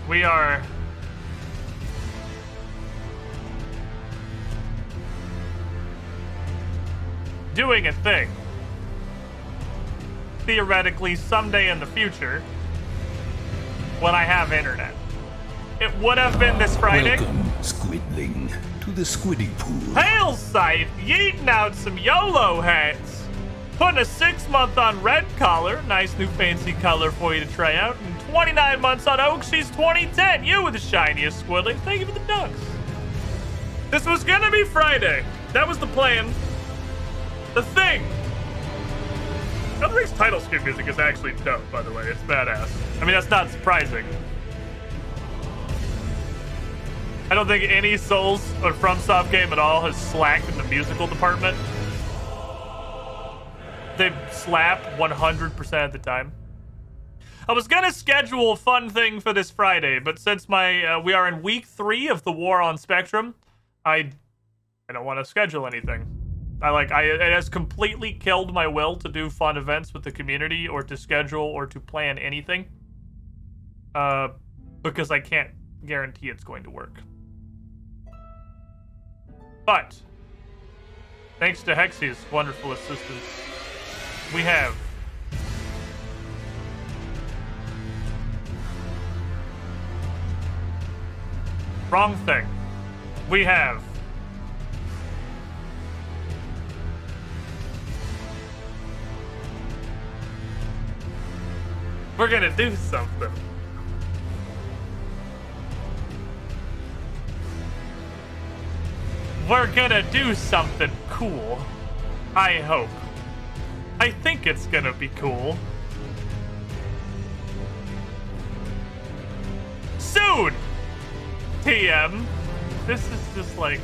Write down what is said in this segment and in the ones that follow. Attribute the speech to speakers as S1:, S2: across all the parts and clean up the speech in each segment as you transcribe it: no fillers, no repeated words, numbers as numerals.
S1: We are doing a thing. Theoretically, someday in the future, when I have internet. It would have been this Friday.
S2: Welcome, Squidling, to the Squiddy Pool.
S1: Hail Scythe, yeeting out some YOLO hats. Putting a 6-month on Red Collar, nice new fancy color for you to try out. And 29 months on Oak, she's 2010. You with the shiniest Squidling. Thank you for the ducks. This was gonna be Friday. That was the plan. The thing. Elden Ring's title screen music is actually dope, by the way. It's badass. I mean, that's not surprising. I don't think any Souls or FromSoft game at all has slacked in the musical department. They slap 100% of the time. I was gonna schedule a fun thing for this Friday, but since we are in week 3 of the War on Spectrum, I don't want to schedule anything. It has completely killed my will to do fun events with the community or to schedule or to plan anything. Because I can't guarantee it's going to work. But, thanks to Hexy's wonderful assistance, we have wrong thing. We have we're gonna do something. We're gonna do something cool. I hope. I think it's gonna be cool. Soon! TM. This is just like...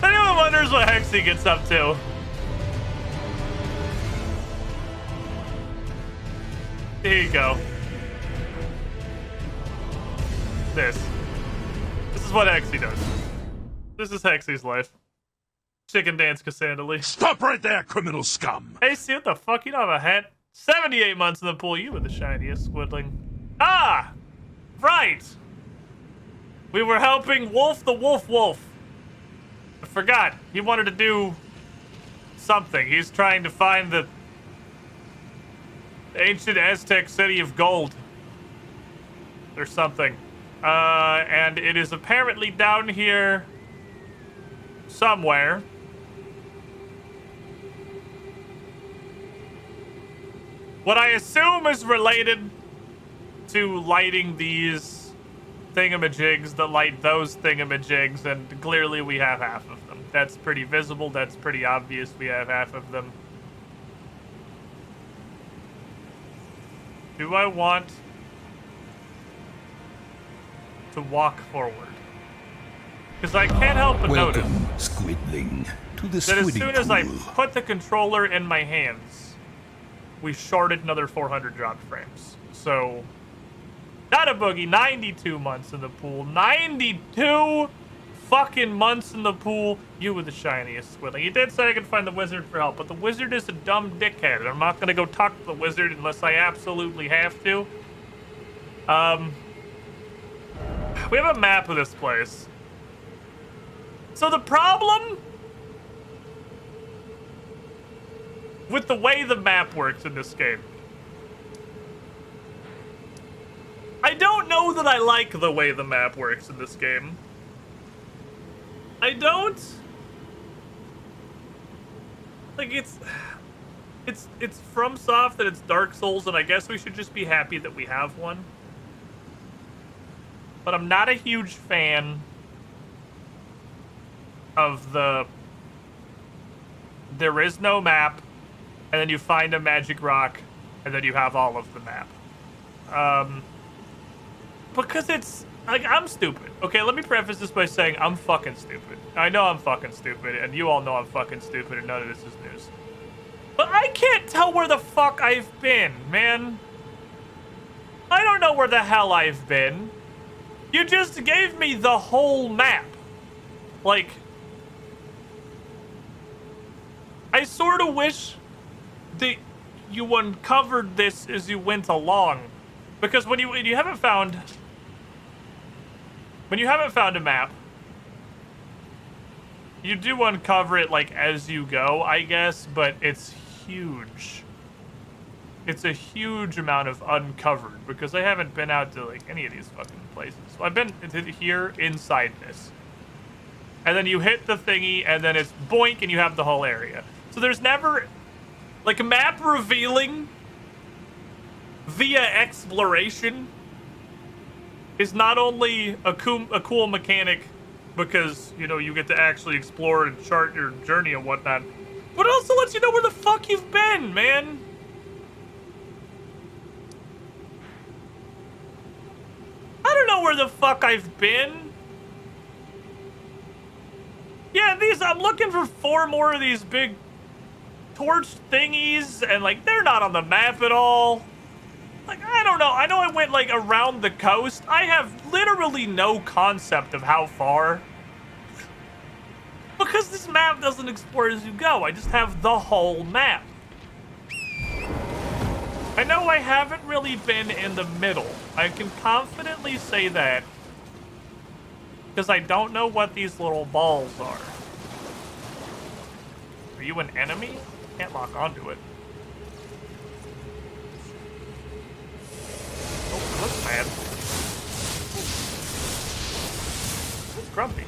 S1: Anyone wonders what Hexy gets up to? Here you go. This is what Hexy does. This is Hexy's life. Chicken dance Cassandra.
S3: Stop right there, criminal scum!
S1: Hey, see what the fuck? You don't have a hat? 78 months in the pool, you were the shiniest Squidling. Ah! Right! We were helping Wolf the Wolf. I forgot. He wanted to do something. He's trying to find the ancient Aztec city of gold. Or something. And it is apparently down here somewhere. What I assume is related to lighting these thingamajigs that light those thingamajigs, and clearly we have half of them. That's pretty visible, that's pretty obvious we have half of them. Do I want to walk forward? Because I can't help but notice
S2: Squidling, to the
S1: that as
S2: Squiddy
S1: soon as I
S2: Pool.
S1: put the controller in my hands, we shorted another 400 drop frames. So, not a boogie, 92 months in the pool. 92 fucking months in the pool. You were the shiniest Squidling. You did say I could find the wizard for help, but the wizard is a dumb dickhead, and I'm not gonna go talk to the wizard unless I absolutely have to. We have a map of this place. So the problem with the way the map works in this game, I don't know that I like the way the map works in this game. I don't like it's FromSoft and it's Dark Souls, and I guess we should just be happy that we have one. But I'm not a huge fan of there is no map, and then you find a magic rock, and then you have all of the map. Because it's, like, I'm stupid. Okay, let me preface this by saying I'm fucking stupid. I know I'm fucking stupid, and you all know I'm fucking stupid, and none of this is news. But I can't tell where the fuck I've been, man. I don't know where the hell I've been. You just gave me the whole map. Like, I sort of wish that you uncovered this as you went along, because when you haven't found a map, you do uncover it like as you go, I guess, but it's huge. It's a huge amount of uncovered because I haven't been out to like any of these fucking places. So I've been here inside this. And then you hit the thingy and then it's boink and you have the whole area. So there's never like a map revealing via exploration is not only a cool mechanic because, you know, you get to actually explore and chart your journey and whatnot, but it also lets you know where the fuck you've been, man. I don't know where the fuck I've been. Yeah, I'm looking for 4 more of these big torch thingies, and like, they're not on the map at all. Like, I don't know. I know I went like around the coast. I have literally no concept of how far. Because this map doesn't explore as you go. I just have the whole map. I know I haven't really been in the middle. I can confidently say that. Because I don't know what these little balls are. Are you an enemy? Can't lock onto it. Oh, it looks mad. It's grumpy.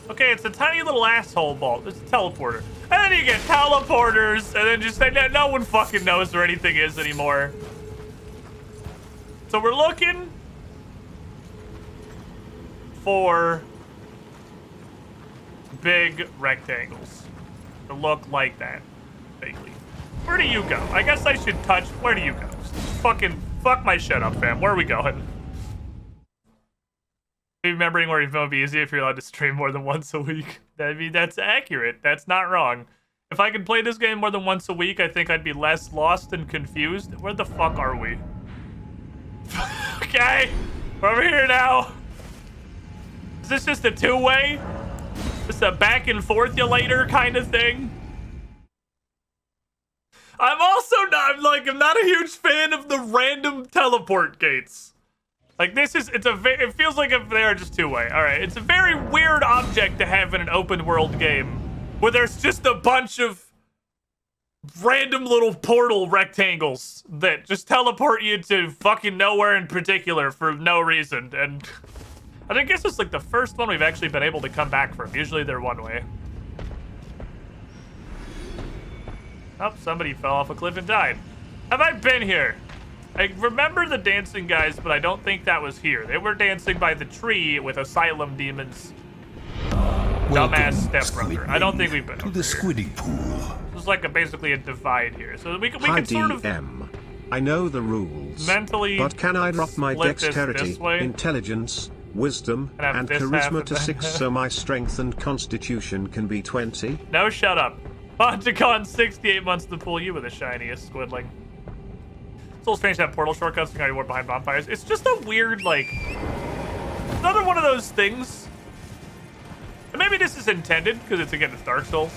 S1: Okay, it's a tiny little asshole ball. It's a teleporter. And then you get teleporters, and then just no one fucking knows where anything is anymore. So we're looking for big rectangles to look like that, vaguely. Where do you go? I guess I should touch. Where do you go? Fucking fuck my shit up, fam. Where are we going? Remembering where it would be easy if you're allowed to stream more than once a week. I mean, that's accurate. That's not wrong. If I could play this game more than once a week, I think I'd be less lost and confused. Where the fuck are we? Okay, we're over here now. Is this just a two-way? Just a back and forth you later kind of thing? I'm also not, I'm not a huge fan of the random teleport gates. Like, it feels like if they are just two-way. All right, it's a very weird object to have in an open-world game where there's just a bunch of random little portal rectangles that just teleport you to fucking nowhere in particular for no reason. And I guess it's like the first one we've actually been able to come back from. Usually they're one-way. Oh, somebody fell off a cliff and died. Have I been here? I remember the dancing guys, but I don't think that was here. They were dancing by the tree with asylum demons. Dumbass stepbrother. I don't think we've been
S2: to the squiddy pool.
S1: There's like basically a divide here, so we can sort of
S4: I know the rules.
S1: Mentally,
S4: but can I drop my
S1: split
S4: dexterity,
S1: this way,
S4: intelligence, wisdom, and
S1: this
S4: charisma to
S1: happen. 6
S4: so my strength and constitution can be 20?
S1: No, shut up. Monticon, 68 months to pull you with the shiniest squidling. It's a little strange to have portal shortcuts when you're behind bonfires. It's just a weird, like, another one of those things. And maybe this is intended, because it's Dark Souls.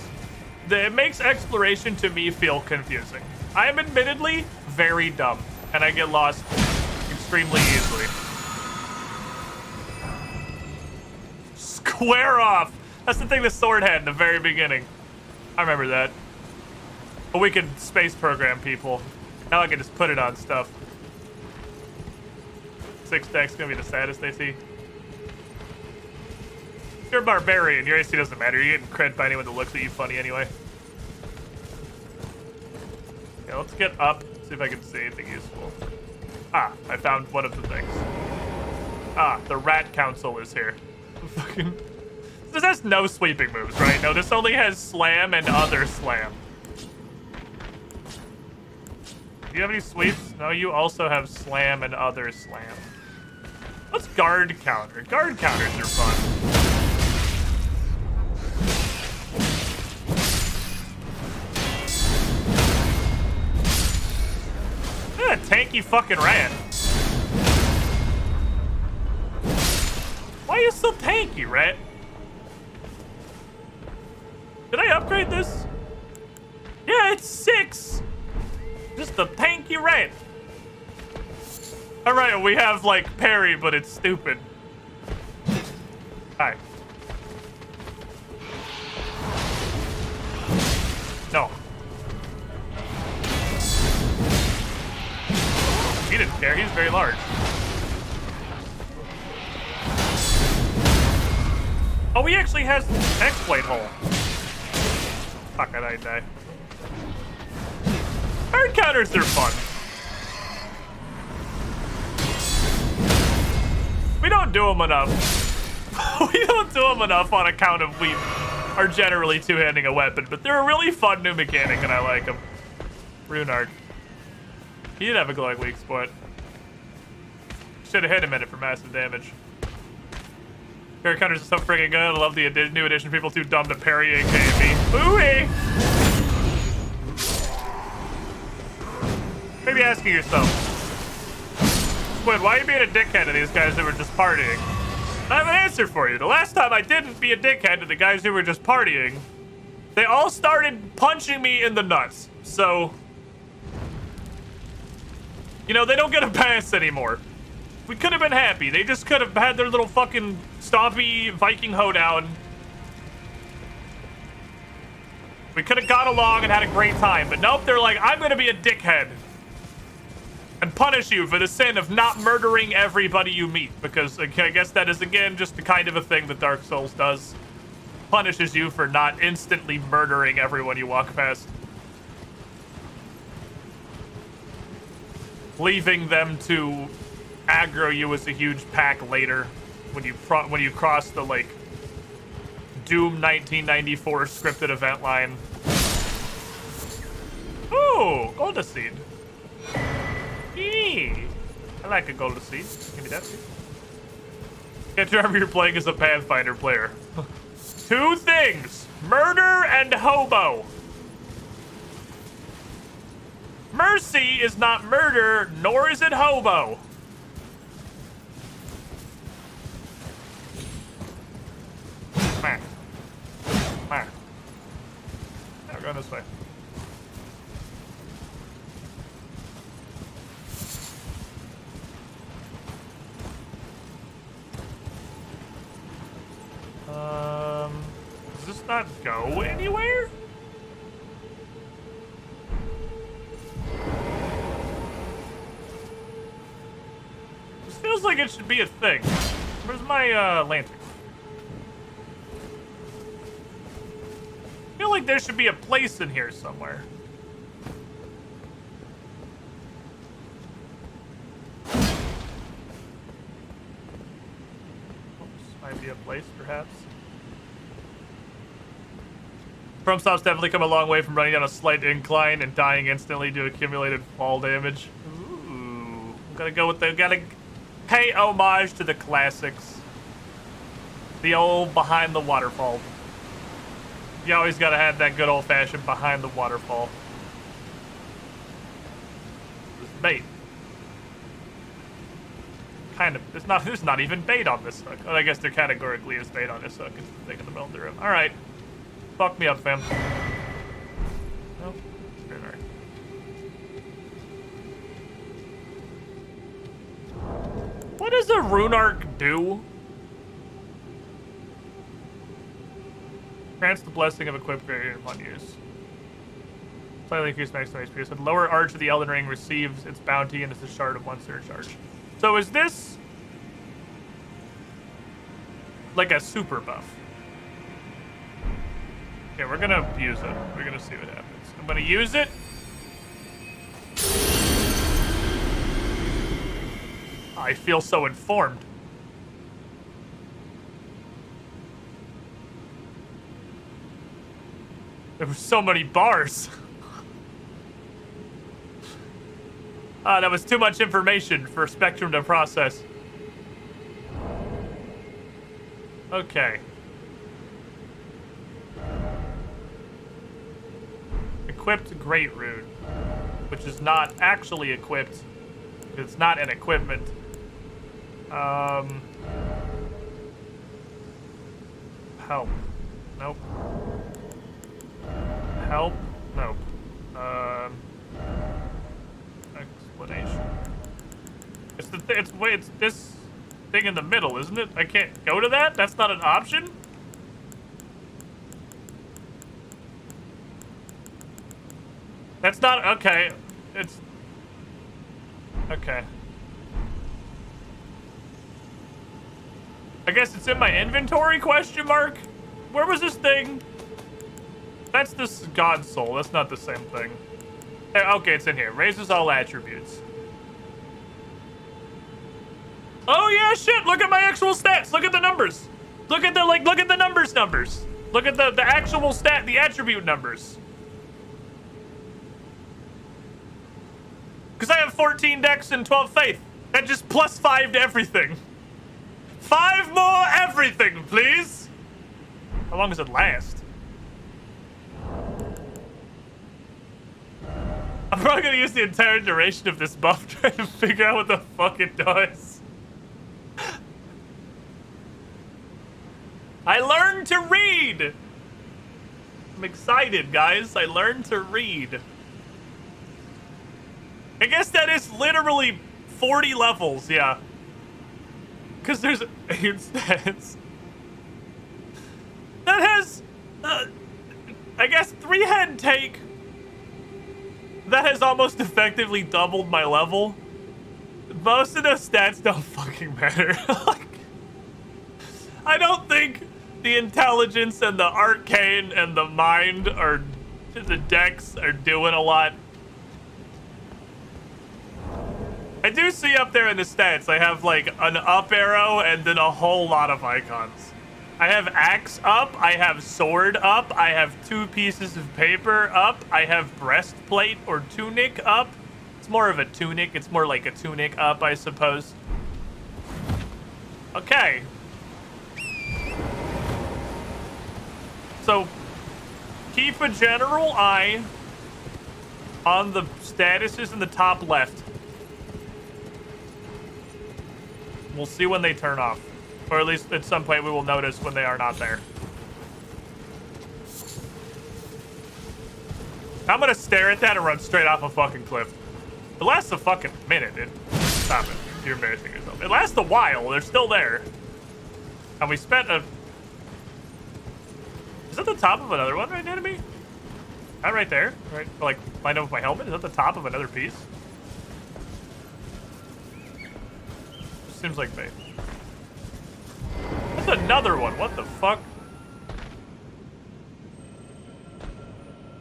S1: That it makes exploration to me feel confusing. I am admittedly very dumb, and I get lost extremely easily. Square off! That's the thing the sword had in the very beginning. I remember that. But we can space program people. Now I can just put it on stuff. 6 deck's gonna be the saddest AC. You're a barbarian. Your AC doesn't matter. You're getting cred by anyone that looks at you funny anyway. Okay, let's get up. See if I can see anything useful. Ah, I found one of the things. Ah, the Rat Council is here. Fucking. This has no sweeping moves, right? No, this only has slam and other slam. Do you have any sweeps? No, you also have slam and other slam. What's guard counter? Guard counters are fun. What a tanky fucking rat. Why are you so tanky, rat? Did I upgrade this? Yeah, it's 6. Just a tanky red. All right, we have like parry, but it's stupid. All right. No. He didn't care. He's very large. Oh, he actually has an X-blade hole. Fuck, I die. Hard counters are fun. We don't do them enough. We don't do them enough on account of we are generally two-handing a weapon, but they're a really fun new mechanic, and I like them. Runark. He did have a glowing weak spot. Should have hit him in it for massive damage. Parry counters are so freaking good. I love the new edition. People too dumb to parry AKB. Ooh-wee! Maybe asking yourself, Squid, why are you being a dickhead to these guys that were just partying? I have an answer for you. The last time I didn't be a dickhead to the guys who were just partying, they all started punching me in the nuts. So, you know, they don't get a pass anymore. We could have been happy. They just could have had their little fucking stompy Viking hoedown. We could have got along and had a great time. But nope, they're like, I'm going to be a dickhead and punish you for the sin of not murdering everybody you meet. Because I guess that is, again, just the kind of a thing that Dark Souls does. Punishes you for not instantly murdering everyone you walk past. Leaving them to aggro you as a huge pack later when you cross the, like, Doom 1994 scripted event line. Ooh, Golda Seed. Eee. I like a Golda Seed. Give me that seed. Can't remember you're playing as a Pathfinder player. 2 things. Murder and hobo. Mercy is not murder, nor is it hobo. Man. Man. Now we're going this way. Does this not go anywhere? This feels like it should be a thing. Where's my lantern? I feel like there should be a place in here somewhere. Might be a place, perhaps. FromSoft's definitely come a long way from running down a slight incline and dying instantly to accumulated fall damage. Ooh, gotta pay homage to the classics. The old behind the waterfall. You always gotta have that good old-fashioned behind the waterfall. This is bait. Kind of. There's not even bait on this hook. Well, I guess there categorically is bait on this hook. It's the thing in the middle of the room. All right. Fuck me up, fam. Nope. Very right. What does a Runark do? Grants the blessing of equipped variant upon use. Slightly increased maximum HP. So the lower arch of the Elden Ring receives its bounty and is a shard of 1 surcharge. So is this like a super buff? Okay, we're gonna use it. We're gonna see what happens. I'm gonna use it. I feel so informed. There were so many bars. That was too much information for Spectrum to process. Okay. Equipped Great Rune, which is not actually equipped. It's not an equipment. Help. Nope. Help? Nope. Explanation. It's this thing in the middle, isn't it? I can't go to that? That's not an option? That's not, okay. It's, okay. I guess it's in my inventory, question mark? Where was this thing? That's this God soul. That's not the same thing. Okay, it's in here. Raises all attributes. Oh yeah, shit! Look at my actual stats. Look at the numbers. Look at the look at the numbers. Look at the actual stat, the attribute numbers. Because I have 14 dex and 12 faith. That just plus 5 to everything. 5 more everything, please. How long does it last? I'm probably gonna use the entire duration of this buff trying to figure out what the fuck it does. I learned to read! I'm excited, guys. I learned to read. I guess that is literally 40 levels, yeah. Because there's 8 stats. That has, I guess, 3-head take. That has almost effectively doubled my level. Most of those stats don't fucking matter. Like, I don't think the intelligence and the arcane and the mind or the dex are doing a lot. I do see up there in the stats, I have like an up arrow and then a whole lot of icons. I have axe up, I have sword up, I have 2 pieces of paper up, I have breastplate or tunic up. It's more of a tunic, it's more like a tunic up, I suppose. Okay. So, keep a general eye on the statuses in the top left. We'll see when they turn off. Or at least at some point we will notice when they are not there. I'm gonna stare at that and run straight off a fucking cliff. It lasts a fucking minute. Stop it. You're embarrassing yourself. It lasts a while. They're still there. And we spent a... Is that the top of another one right near to me? That right there? Right, like, lined up with my helmet? Is that the top of another piece? Just seems like bait. That's another one. What the fuck?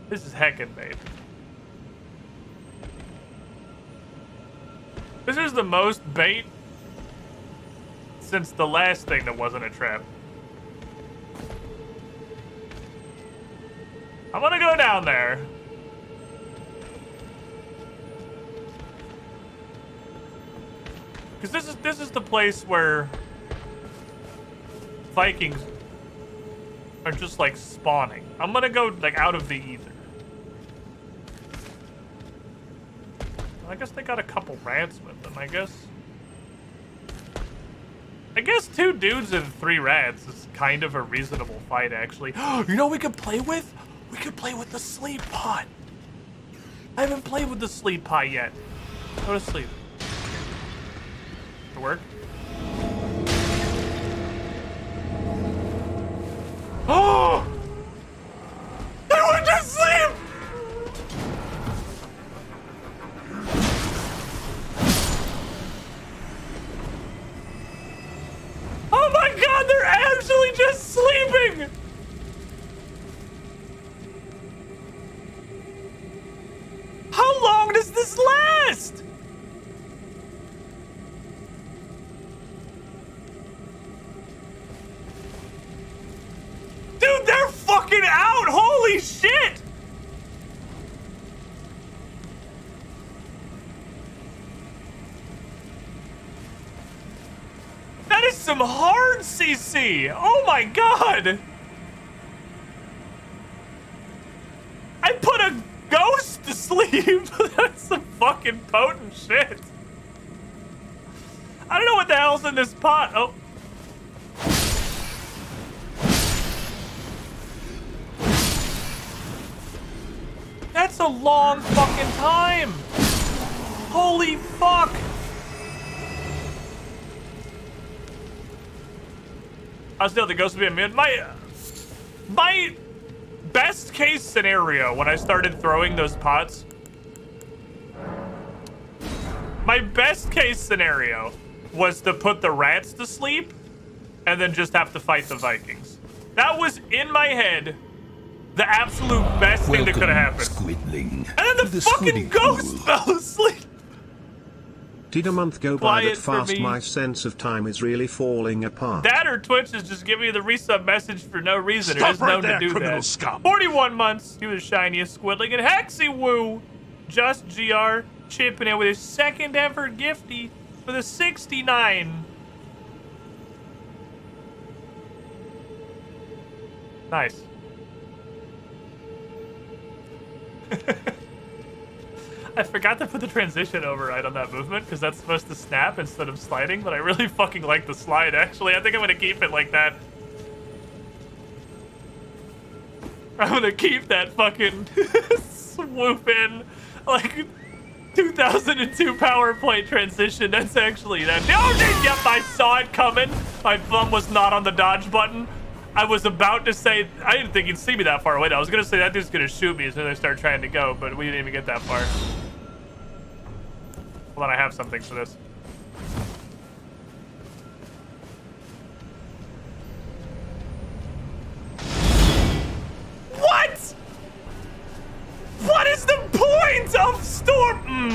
S1: This is heckin' bait. This is the most bait since the last thing that wasn't a trap. I'm gonna go down there. Because this is the place where Vikings are just like spawning. I'm gonna go like out of the ether. I guess they got a couple rats with them, I guess. I guess 2 dudes and 3 rats is kind of a reasonable fight, actually. You know what we could play with? We could play with the sleep pot. I haven't played with the sleep pot yet. Go to sleep. To work? Oh! They went to sleep! Oh my god, they're actually just sleeping! How long does this last? Dude, they're fucking out! Holy shit! That is some hard CC! Oh my god! I put a ghost to sleep! That's some fucking potent shit. I don't know what the hell's in this pot. Oh. That's a long fucking time. Holy fuck. I was still the ghost of being mid. My best case scenario when I started throwing those pots. My best case scenario was to put the rats to sleep and then just have to fight the Vikings. That was in my head the absolute best thing that could have happened.
S2: Squidling,
S1: And then the fucking ghost fell asleep.
S4: Did a month go by
S1: Quiet
S4: that
S1: for
S4: fast?
S1: me.
S4: My sense of time is really falling apart.
S1: That or Twitch is just giving you the resub message for no reason.
S3: Stop
S1: it is
S3: right
S1: known
S3: there,
S1: to do
S3: criminal
S1: that.
S3: scum.
S1: 41 months, you the shiniest squidling. And Hexy Woo, just GR, chipping in with his second ever gifty for the 69. Nice. I forgot to put the transition override on that movement because that's supposed to snap instead of sliding, but I really fucking like the slide, actually. I think I'm gonna keep it like that. I'm gonna keep that fucking swoop in, like, 2002 PowerPoint transition. That's actually that. Oh, yep, I saw it coming. My thumb was not on the dodge button. I was about to say, I didn't think he'd see me that far away. I was gonna say that dude's gonna shoot me as soon as I start trying to go, but we didn't even get that far. Hold on, I have something for this. What? What is the point of storm?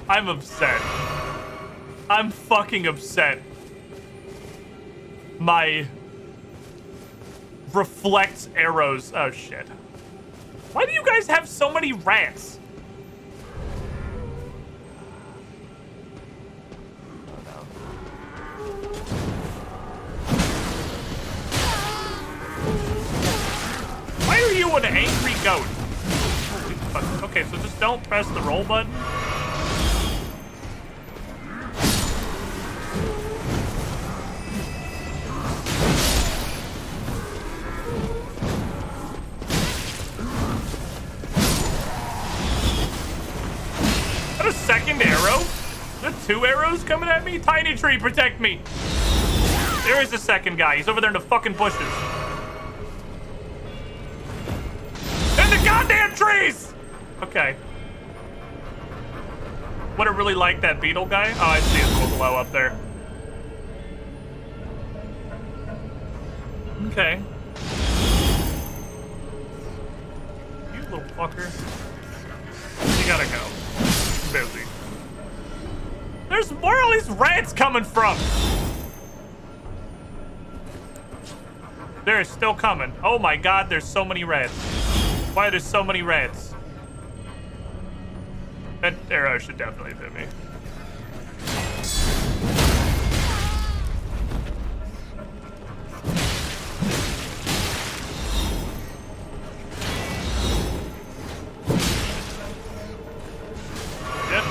S1: I'm upset. I'm fucking upset. My reflects arrows. Oh shit. Why do you guys have so many rats? Why are you an angry goat? Holy fuck. Okay, so just don't press the roll button. Is that a second arrow? Is there 2 arrows coming at me? Tiny tree, protect me. There is a second guy. He's over there in the fucking bushes. In the goddamn trees! Okay. Would have really liked that beetle guy. Oh, I see his little glow up there. Okay. You little fucker. You gotta go. I'm busy. Where are all these rats coming from? They're still coming. Oh my god, there's so many rats. Why are there so many rats? That arrow should definitely hit me. Yep.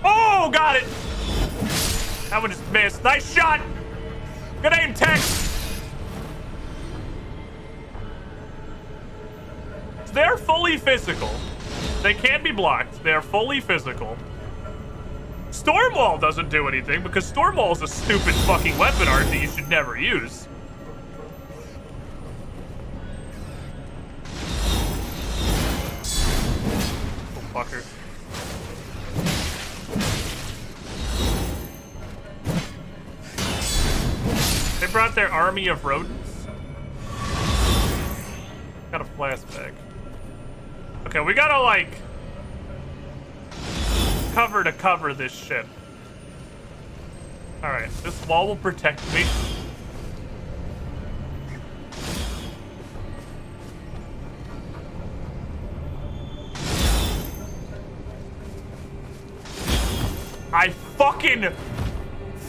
S1: Oh, got it! That one just missed. Nice shot! Good aim, Tex! They're fully physical. They can't be blocked. They're fully physical. Stormwall doesn't do anything because Stormwall is a stupid fucking weapon art that you should never use. Oh, fucker. They brought their army of rodents. Got a flashback. Okay, we gotta, like, cover this shit. Alright, this wall will protect me. I fucking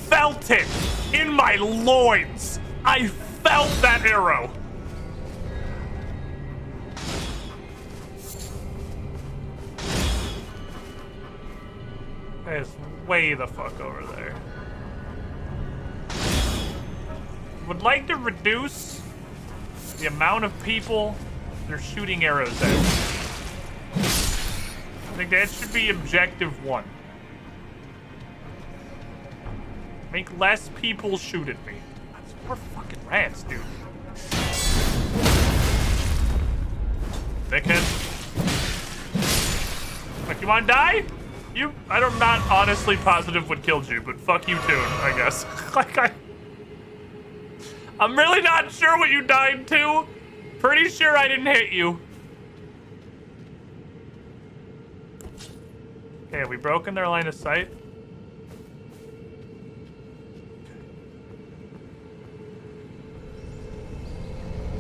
S1: felt it in my loins. I felt that arrow. That is way the fuck over there. would like to reduce the amount of people they're shooting arrows at. I think that should be objective 1. Make less people shoot at me. That's 4 fucking rats, dude. Dickhead. Like, you wanna die? I'm not honestly positive what killed you, but fuck you too, I guess. I'm really not sure what you died to. Pretty sure I didn't hit you. Okay, have we broken their line of sight?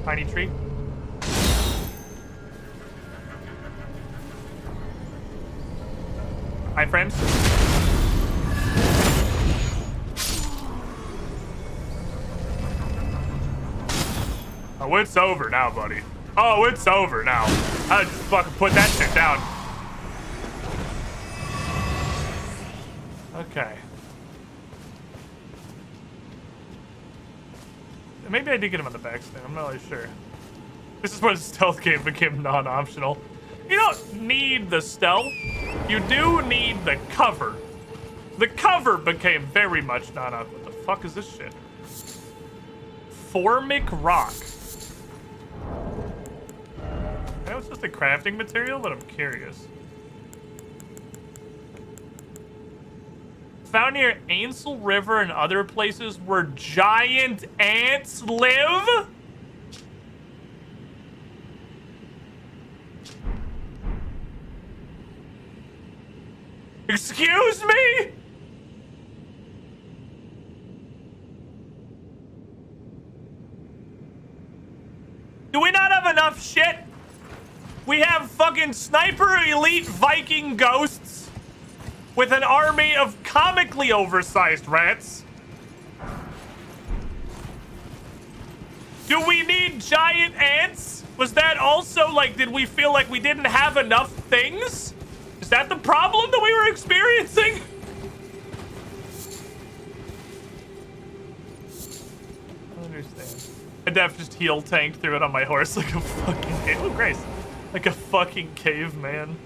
S1: Tiny tree. Hi, friends. Oh, it's over now, buddy. Oh, it's over now. I just fucking put that shit down. Okay. Maybe I did get him on the backstand. I'm not really sure. This is where the stealth game became non-optional. You don't need the stealth. You do need the cover. The cover became very much non-optional. What the fuck is this shit? Formic rock. I know it's just a crafting material, but I'm curious. Found near Ainsel River and other places where giant ants live? Excuse me? Do we not have enough shit? We have fucking sniper elite Viking ghosts with an army of comically oversized rats. Do we need giant ants? Was that also like, did we feel like we didn't have enough things? Is that the problem that we were experiencing? I understand. I def just heel tanked through it on my horse like a fucking cave. Oh, Grace. Like a fucking caveman.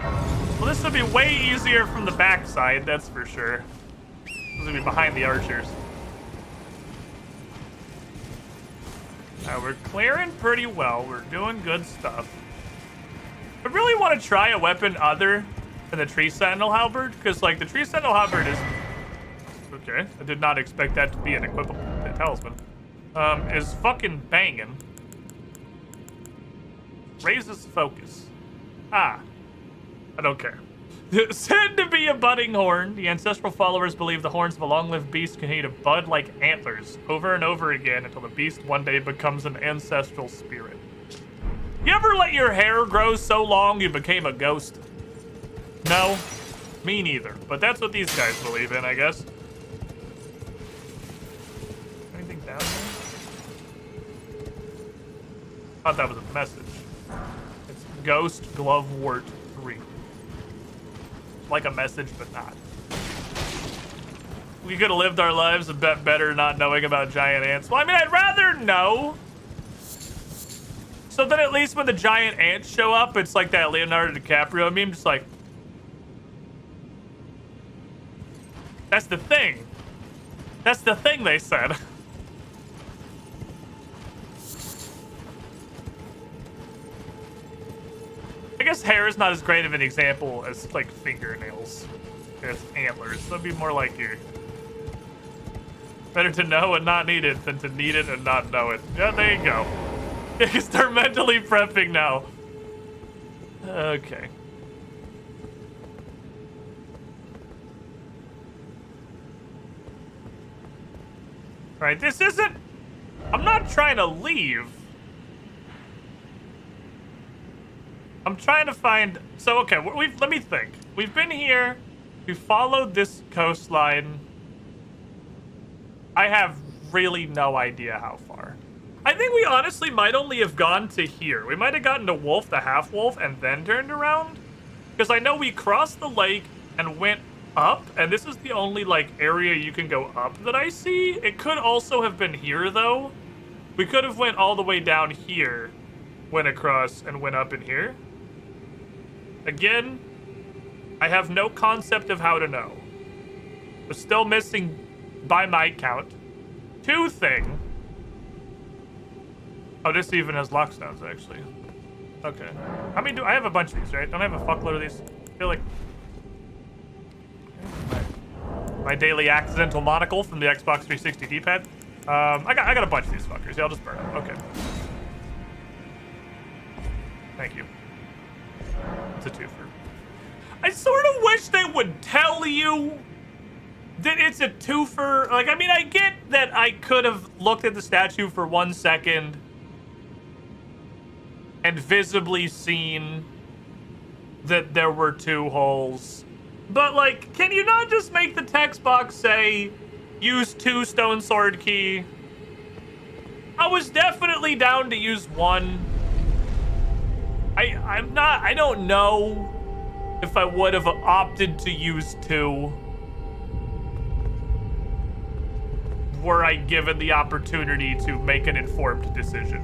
S1: Well, this would be way easier from the backside, that's for sure. This would be behind the archers. We're clearing pretty well. We're doing good stuff. I really want to try a weapon other than the Tree Sentinel Halberd, because, like, the Tree Sentinel Halberd is... Okay, I did not expect that to be an equipable talisman. Is fucking banging. Raises focus. I don't care. Said to be a budding horn, the ancestral followers believe the horns of a long-lived beast continue to bud like antlers over and over again until the beast one day becomes an ancestral spirit. You ever let your hair grow so long you became a ghost? No, me neither. But that's what these guys believe in, I guess. Anything down there? Thought that was a message. It's Ghost Glovewort 3. Like a message, but not. We could have lived our lives a bit better not knowing about giant ants. Well, I mean, I'd rather know. So then at least when the giant ants show up, it's like that Leonardo DiCaprio meme, just like... That's the thing. That's the thing they said. I guess hair is not as great of an example as, like, fingernails. It's antlers. That'd be more like you. Better to know and not need it than to need it and not know it. Yeah, there you go. Because they're mentally prepping now. Okay. Right, this isn't... I'm not trying to leave. I'm trying to find... So, okay, let me think. We've been here. We followed this coastline. I have really no idea how far. I think we honestly might only have gone to here. We might have gotten to Wolf the Half-Wolf and then turned around. Because I know we crossed the lake and went up, and this is the only, like, area you can go up that I see. It could also have been here, though. We could have went all the way down here, went across, and went up in here. Again, I have no concept of how to know. We're still missing, by my count, 2 things. Oh, this even has lockstones, actually. Okay. How many do I have? A bunch of these, right? Don't I have a fuckload of these? I feel like my daily accidental monocle from the Xbox 360 D-pad. I got a bunch of these fuckers. Yeah, I'll just burn them. Okay. Thank you. It's a twofer. I sort of wish they would tell you that it's a twofer. Like, I mean, I get that I could have looked at the statue for 1 second and visibly seen that there were 2 holes. But, like, can you not just make the text box say, use 2 stone sword key? I was definitely down to use 1. I don't know if I would have opted to use 2 were I given the opportunity to make an informed decision.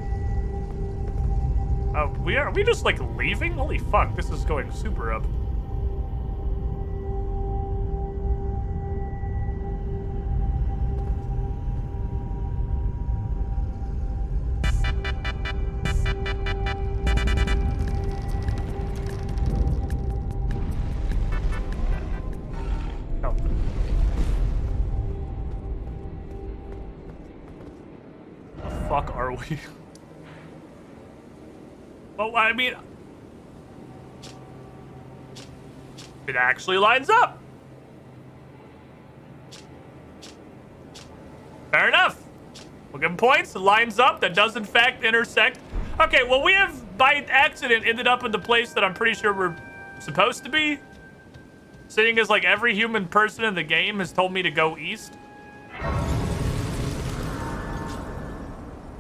S1: Are we just, like, leaving? Holy fuck, this is going super up. Oh. The fuck are we? Well, I mean, it actually lines up. Fair enough. We'll give him points. It lines up. That does, in fact, intersect. Okay, well, we have, by accident, ended up in the place that I'm pretty sure we're supposed to be. Seeing as, like, every human person in the game has told me to go east.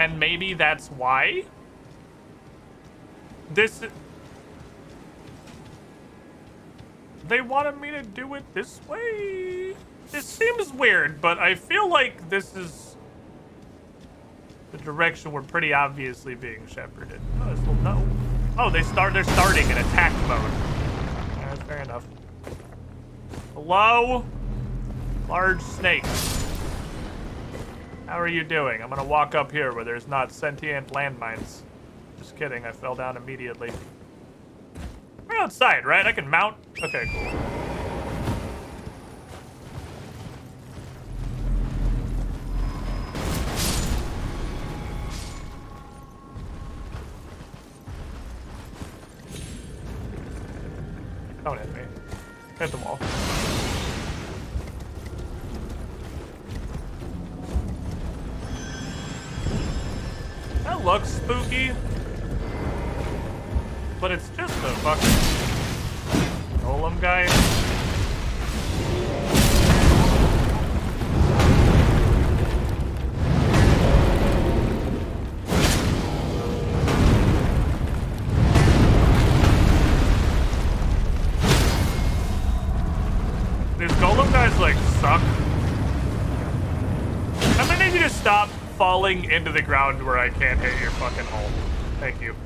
S1: And maybe that's why. They wanted me to do it this way. This seems weird, but I feel like this is the direction we're pretty obviously being shepherded. Oh, this will no. Oh, they're starting in attack mode. That's fair enough. Hello? Large snake. How are you doing? I'm gonna walk up here where there's not sentient landmines. Just kidding, I fell down immediately. We're outside, right? I can mount? Okay, cool. Don't hit me. Hit the wall. That looks spooky. But it's just a fucking golem guy. These golem guys, like, suck. I'm gonna need you to stop falling into the ground where I can't hit your fucking hole. Thank you.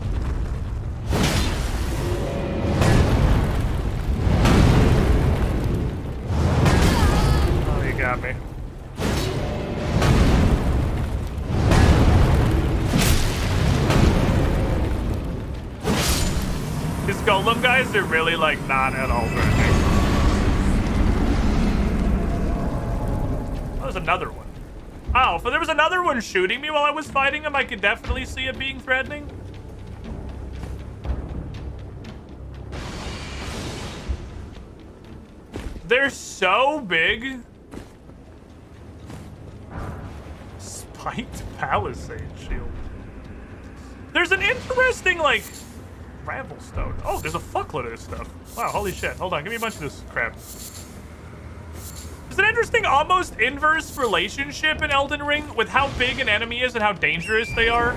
S1: Got me. These golem guys are really, like, not at all threatening. Oh, there's another one. Oh, if there was another one shooting me while I was fighting him, I could definitely see it being threatening. They're so big. Spiked Palisade Shield. There's an interesting, like, Gravelstone. Oh, there's a fuckload of this stuff. Wow, holy shit. Hold on, give me a bunch of this crap. There's an interesting, almost inverse relationship in Elden Ring with how big an enemy is and how dangerous they are.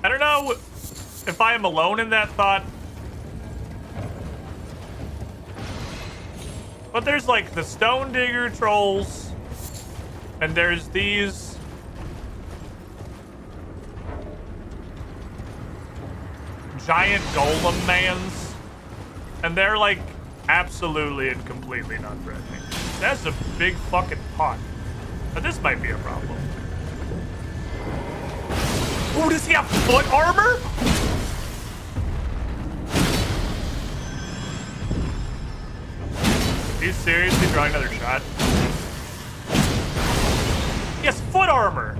S1: I don't know if I am alone in that thought. But there's like the Stone Digger trolls, and there's these. Giant golem mans, and they're like absolutely and completely not threatening. That's a big fucking pot. Now this might be a problem. Ooh, does he have foot armor? Are you seriously drawing another shot? He has foot armor.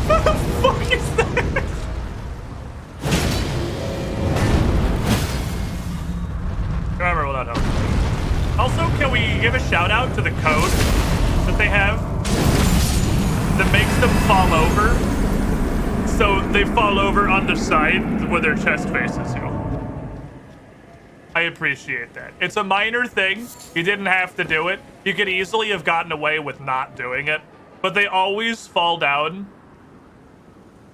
S1: What the fuck is that? Remember, will not help. Also, can we give a shout out to the code that they have that makes them fall over? So they fall over on the side where their chest faces you. I appreciate that. It's a minor thing. You didn't have to do it. You could easily have gotten away with not doing it. But they always fall down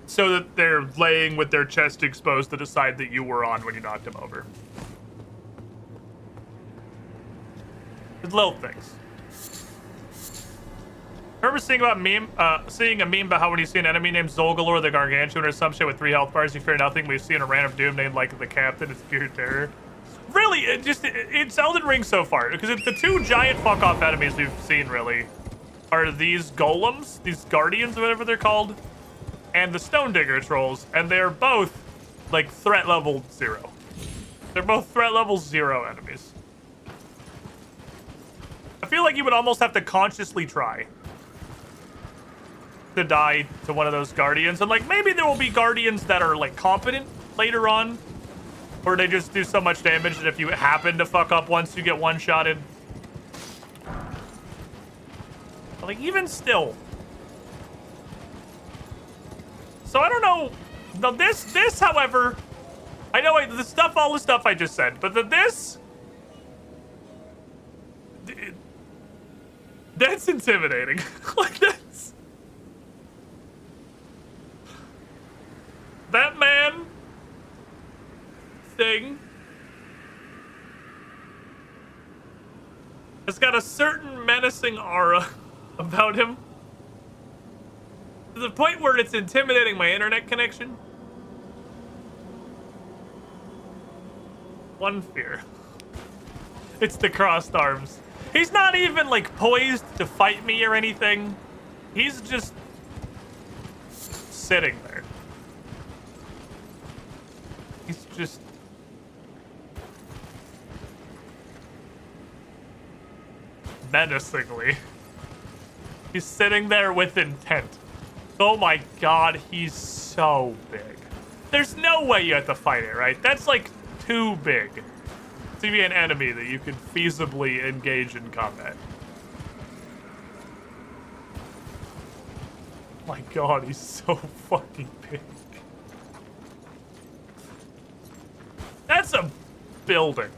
S1: so that they're laying with their chest exposed to the side that you were on when you knocked them over. It's little things. I remember seeing a meme about how when you see an enemy named Zolgalor the Gargantuan or some shit with 3 health bars, you fear nothing. We've seen a random doom named like the Captain. It's pure terror. Really, it's Elden Ring so far, because the 2 giant fuck off enemies we've seen really are these golems, these guardians, whatever they're called, and the Stone Digger trolls, and they're both like threat level 0. They're both threat level 0 enemies. I feel like you would almost have to consciously try to die to one of those guardians, and like maybe there will be guardians that are like competent later on, or they just do so much damage that if you happen to fuck up once, you get one-shotted. But like even still. So I don't know. Now this, however, I know all the stuff I just said, but that's intimidating. Like that man thing has got a certain menacing aura about him, to the point where it's intimidating my internet connection. One fear. It's the crossed arms. He's not even like poised to fight me or anything. He's just sitting there. He's just menacingly. He's sitting there with intent. Oh my god, he's so big. There's no way you have to fight it, right? That's like too big to be an enemy that you could feasibly engage in combat. My god, he's so fucking big. That's a building.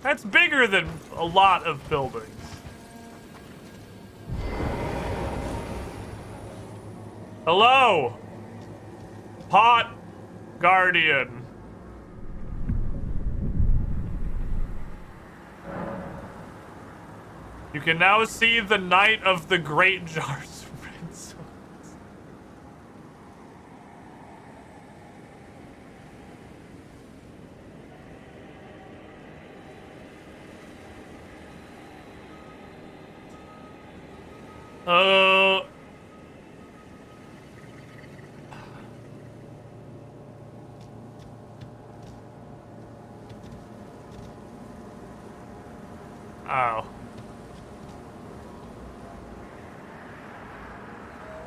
S1: That's bigger than a lot of buildings. Hello, Pot Guardian. You can now see the night of the great jars of red souls. Oh.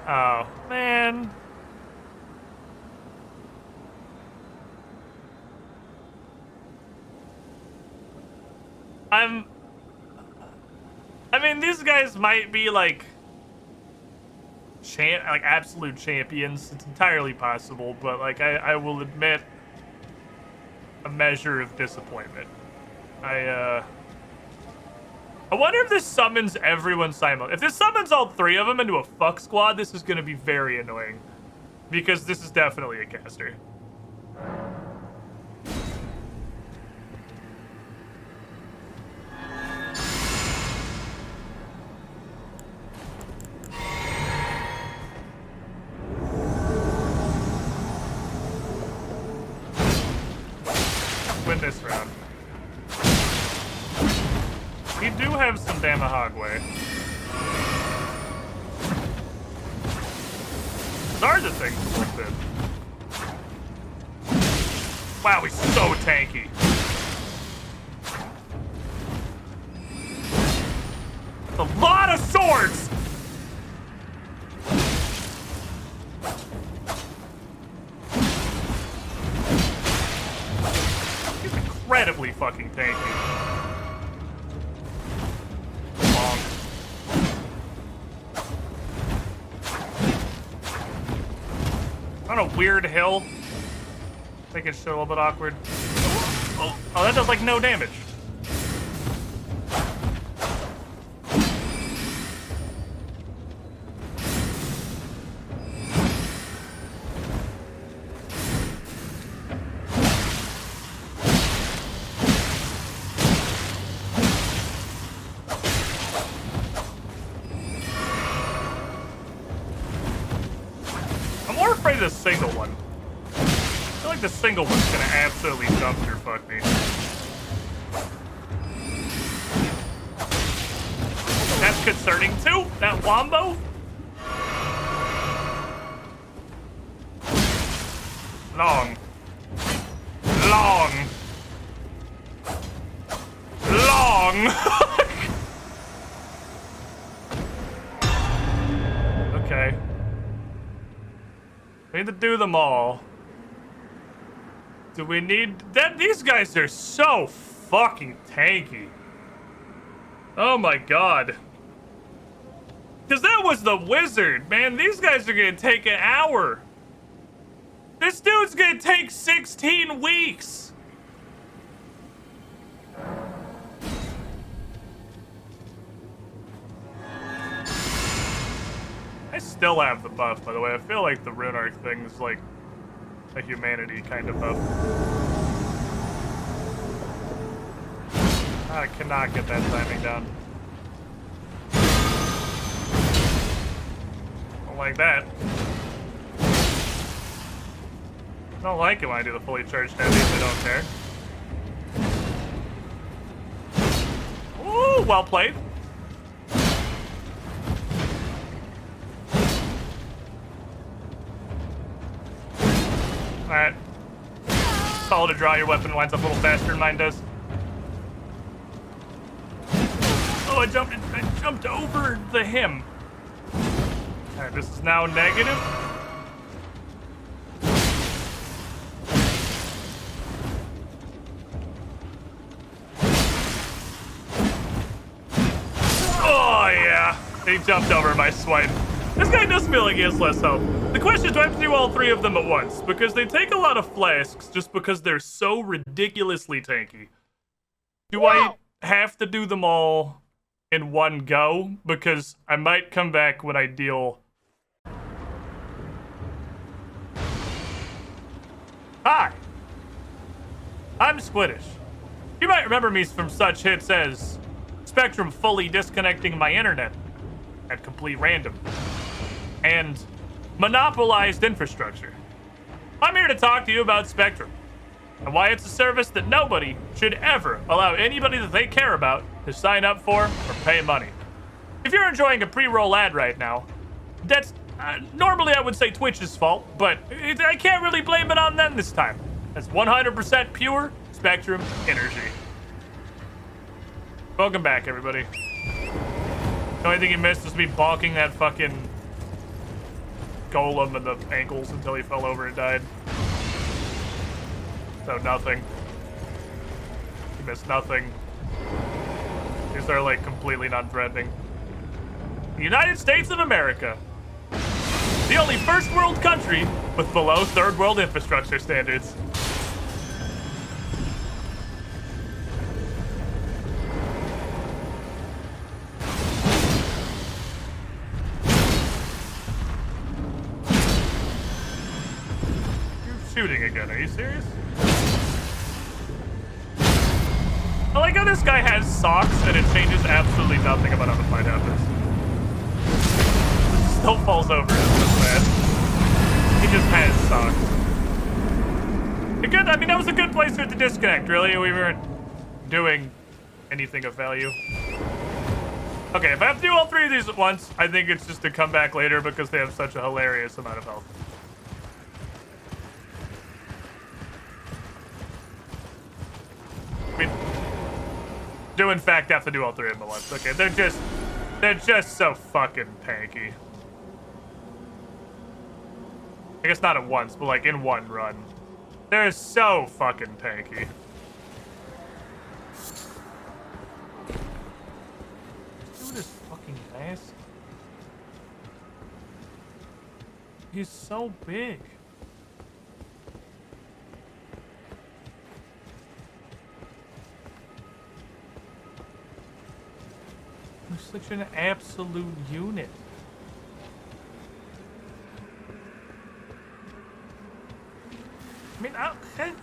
S1: Oh, man. I mean, these guys might be like absolute champions. It's entirely possible, but like I will admit a measure of disappointment. I wonder if this summons everyone simultaneously. If this summons all 3 of them into a fuck squad, this is going to be very annoying. because this is definitely a caster. Win this round. We do have some Damahogway. Those are the things like this. Wow, he's so tanky. That's a lot of swords! He's incredibly fucking tanky. On a weird hill. Make it show a little bit awkward. Oh, that does like no damage. I'm more afraid of the single one. I feel like the single one's gonna absolutely dumpster fuck me. That's concerning too, that wombo. Long. Okay. We need to do them all. Do we need that? These guys are so fucking tanky. Oh my god. Because that was the wizard, man. These guys are gonna take an hour. This dude's gonna take 16 weeks. I still have the buff, by the way. I feel like the Rune Arc thing is like a humanity kind of buff. I cannot get that timing down. Don't like that. Don't like it when I do the fully charged heavy if I don't care. Ooh, well played. Alright. Solid to draw your weapon winds up a little faster than mine does. Oh, I jumped over the him. Alright, this is now negative. Oh yeah. He jumped over my swipe. This guy does feel like he has less health. The question is, do I have to do all three of them at once? Because they take a lot of flasks just because they're so ridiculously tanky. Do I have to do them all in one go? Because I might come back when I deal... Hi! I'm Squiddish. You might remember me from such hits as Spectrum fully disconnecting my internet at complete random, and monopolized infrastructure. I'm here to talk to you about Spectrum, and why it's a service that nobody should ever allow anybody that they care about to sign up for or pay money. If you're enjoying a pre-roll ad right now, that's normally I would say Twitch's fault, but I can't really blame it on them this time. That's 100% pure Spectrum energy. Welcome back, everybody. The only thing you missed was me bonking that fucking golem in the ankles until he fell over and died. So nothing. You missed nothing. These are like completely non-threatening. The United States of America. The only first world country with below third world infrastructure standards. shooting again. Are you serious? I like how this guy has socks and it changes absolutely nothing about how the fight happens. It still falls over. It's just bad. He just has socks. Good. I mean, that was a good place for it to disconnect, really. We weren't doing anything of value. Okay, if I have to do all three of these at once, I think it's just to come back later because they have such a hilarious amount of health. I mean, do in fact have to do all three of them at once. Okay, they're just so fucking tanky. I guess not at once, but like in one run. They're so fucking tanky. Dude is fucking mask. He's so big. He's such an absolute unit. I mean, I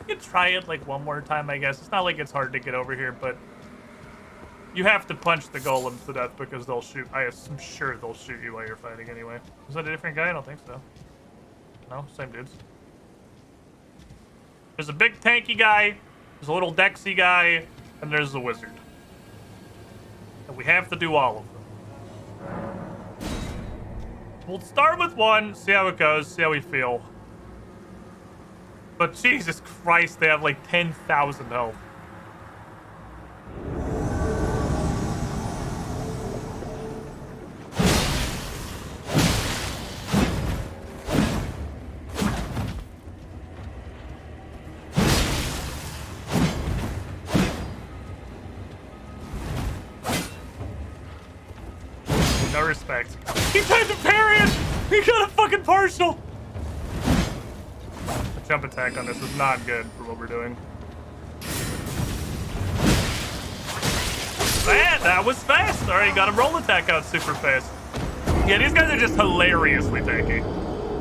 S1: could try it like one more time, I guess. It's not like it's hard to get over here, but you have to punch the golems to death because they'll shoot. I'm sure they'll shoot you while you're fighting anyway. Is that a different guy? I don't think so. No, same dudes. There's a big tanky guy, there's a little dexy guy, and there's the wizard. And we have to do all of them. We'll start with one, see how it goes, see how we feel. But Jesus Christ, they have like 10,000 health. No respect. He tried to parry it! He got a fucking partial! The jump attack on this is not good for what we're doing. That was fast! Alright, got a roll attack out super fast. Yeah, these guys are just hilariously tanky.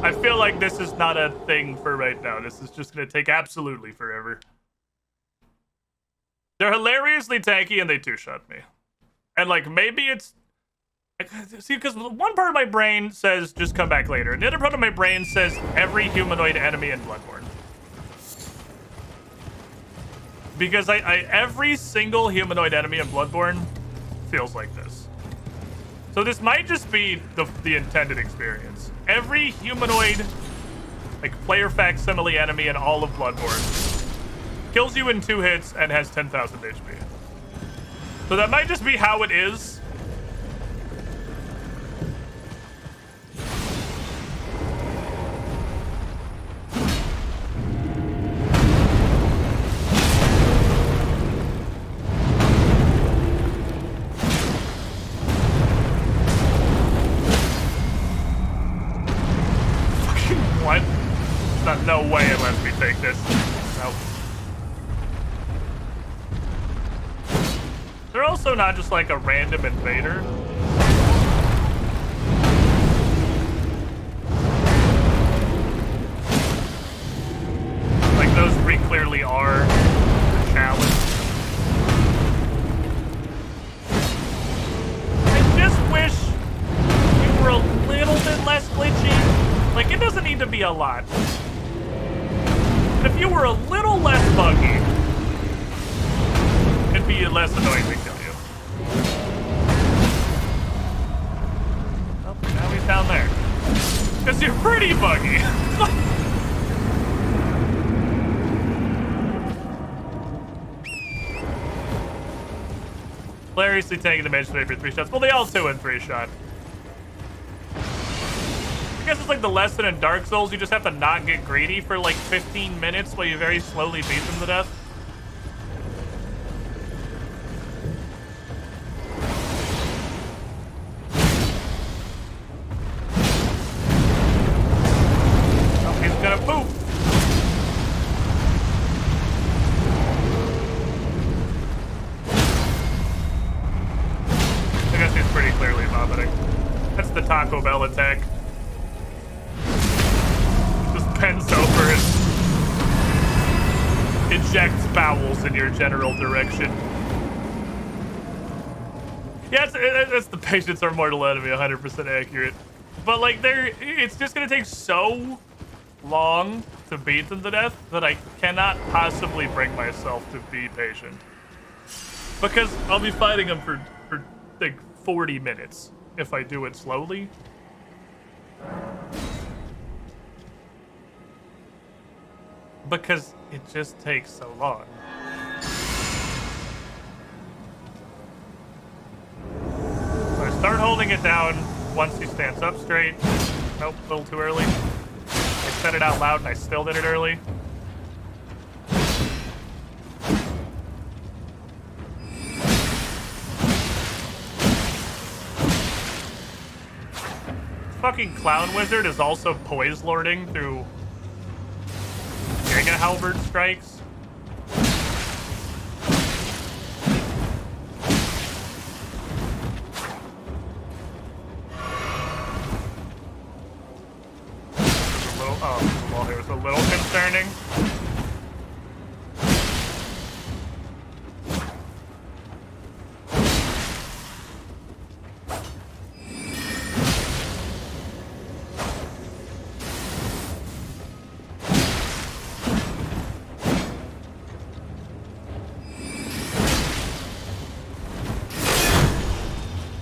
S1: I feel like this is not a thing for right now. This is just gonna take absolutely forever. They're hilariously tanky and they two-shot me. And like, maybe it's... See, because one part of my brain says just come back later, and the other part of my brain says every humanoid enemy in Bloodborne. Because every single humanoid enemy in Bloodborne feels like this. So this might just be the intended experience. Every humanoid, like player facsimile enemy in all of Bloodborne kills you in 2 hits and has 10,000 HP. So that might just be how it is. No way it lets me take this. No. They're also not just like a random invader. Like those 3 clearly are the challenge. I just wish we were a little bit less glitchy. Like it doesn't need to be a lot. If you were a little less buggy, it'd be less annoying to kill you. Oh, now he's down there. Because you're pretty buggy. Hilariously taking the mage for 3 shots. Well, they all 2 and 3 shot. I guess it's like the lesson in Dark Souls. You just have to not get greedy for like 15 minutes while you very slowly beat them to death. Oh, he's gonna poop. I guess he's pretty clearly vomiting. That's the Taco Bell attack. Bends over and ejects bowels in your general direction. Yeah, it's the patients are mortal enemy, 100% accurate. But like, it's just gonna take so long to beat them to death that I cannot possibly bring myself to be patient. Because I'll be fighting them for like 40 minutes if I do it slowly. Because it just takes so long. So I start holding it down once he stands up straight. Nope, a little too early. I said it out loud and I still did it early. Fucking clown wizard is also poise lording through Giga Halberd strikes. Well, it was a little concerning.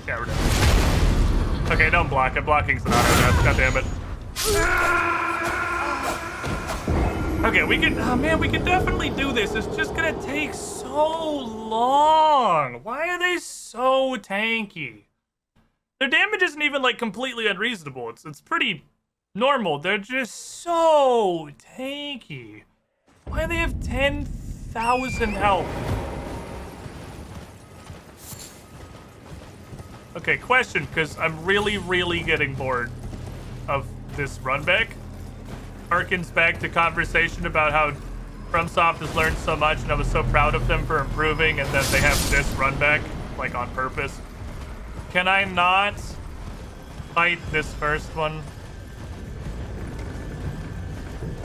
S1: Yeah, we're done. Okay, don't block it. Blocking's an auto. God damn it. Okay, we can, oh man, we can definitely do this. It's just gonna take so long. Why are they so tanky? Their damage isn't even like completely unreasonable. It's pretty normal. They're just so tanky. Why do they have 10,000 health? Okay, question, because I'm really getting bored of this run back. Harkens back to conversation about how FromSoft has learned so much and I was so proud of them for improving, and then they have this run back, like on purpose. Can I not fight this first one?